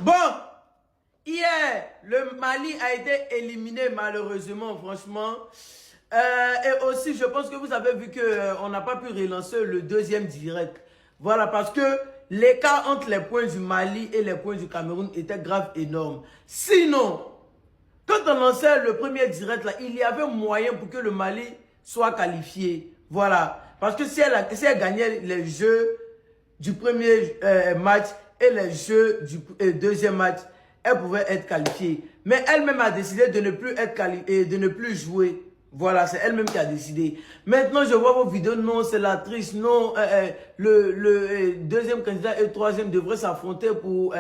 Bon, hier, le Mali a été éliminé malheureusement, franchement. Et aussi, je pense que vous avez vu qu'on n'a pas pu relancer le deuxième direct. Voilà, parce que l'écart entre les points du Mali et les points du Cameroun était grave énorme. Sinon, quand on lançait le premier direct, là, il y avait moyen pour que le Mali soit qualifié. Voilà. Parce que si elle gagnait les jeux du premier match et les jeux du deuxième match, elle pouvait être qualifiée. Mais elle-même a décidé de ne plus être qualifiée, de ne plus jouer. Voilà, c'est elle-même qui a décidé. Maintenant, je vois vos vidéos. Non, c'est la triche. Non, le deuxième candidat et le troisième devraient s'affronter pour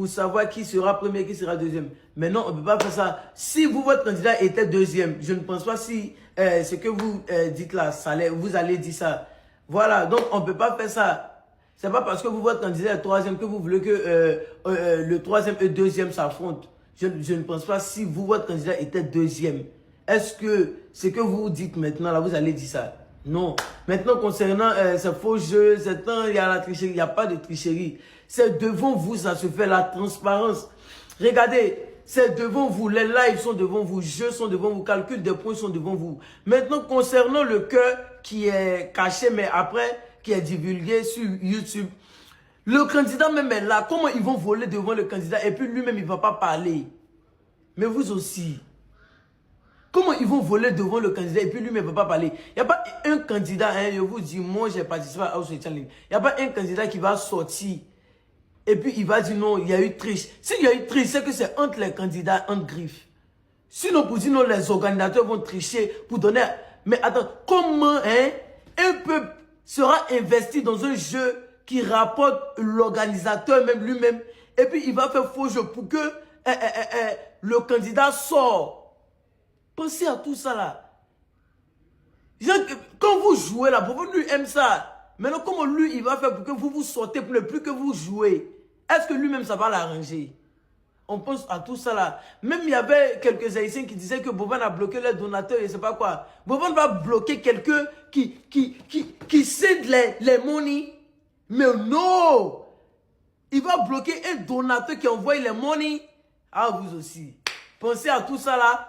savoir qui sera premier, qui sera deuxième. Mais non, on ne peut pas faire ça. Si vous, votre candidat était deuxième, je ne pense pas si ce que vous dites là, vous allez dire ça. Voilà, donc on ne peut pas faire ça. C'est pas parce que vous, votre candidat est troisième que vous voulez que le troisième et le deuxième s'affrontent. Je ne pense pas si vous, votre candidat était deuxième. Est-ce que ce que vous dites maintenant, là, vous allez dire ça? Non. Maintenant, concernant ces faux jeux, il y a la tricherie. Il n'y a pas de tricherie. C'est devant vous, ça se fait, la transparence. Regardez, c'est devant vous. Les lives sont devant vous. Jeux sont devant vous. Calcul des points sont devant vous. Maintenant, concernant le cœur qui est caché, mais après, qui est divulgué sur YouTube, le candidat même est là. Comment ils vont voler devant le candidat et puis lui-même, il ne va pas parler? Mais vous aussi. Comment ils vont voler devant le candidat et puis lui-même ne va pas parler? Il n'y a pas un candidat, hein, je vous dis, moi j'ai participé à House Challenge. Il n'y a pas un candidat qui va sortir et puis il va dire non, il y a eu triche. S'il y a eu triche, c'est que c'est entre les candidats, entre griffes. Sinon, pour dire non, les organisateurs vont tricher pour donner... Mais attends, comment un peuple sera investi dans un jeu qui rapporte l'organisateur même lui-même et puis il va faire faux jeu pour que le candidat sorte? Pensez à tout ça là. Quand vous jouez là, pour lui aime ça. Maintenant, comment lui, il va faire pour que vous vous sortez pour ne plus que vous jouez? Est-ce que lui-même, ça va l'arranger? On pense à tout ça là. Même il y avait quelques Haïtiens qui disaient que Boban a bloqué les donateurs et je ne sais pas quoi. Boban va bloquer quelqu'un qui cède les monies. Mais non! Il va bloquer un donateur qui envoie les monies. Ah, vous aussi. Pensez à tout ça là.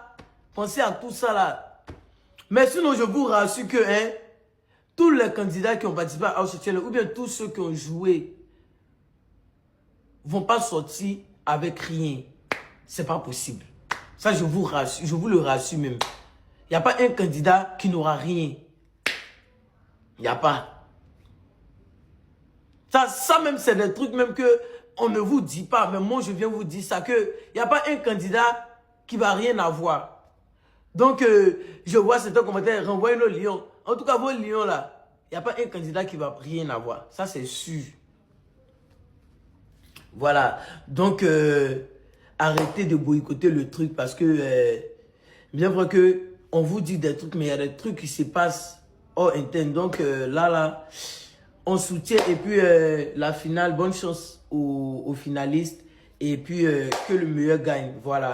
Pensez à tout ça là. Mais sinon, je vous rassure que tous les candidats qui ont participé à House Challenge ou bien tous ceux qui ont joué vont pas sortir avec rien. C'est pas possible. Ça, je vous rassure, je vous le rassure même. Il n'y a pas un candidat qui n'aura rien. Il n'y a pas. Ça même, c'est des trucs même que on ne vous dit pas. Mais moi, je viens vous dire ça, que il n'y a pas un candidat qui va rien avoir. Donc, je vois certains commentaires, renvoyez nos lions. En tout cas, vos lions là, il n'y a pas un candidat qui va rien avoir. Ça, c'est sûr. Voilà. Donc, arrêtez de boycotter le truc parce que, bien vrai que on vous dit des trucs, mais il y a des trucs qui se passent hors interne. Donc, là, on soutient. Et puis, la finale, bonne chance aux finalistes. Et puis, que le meilleur gagne. Voilà.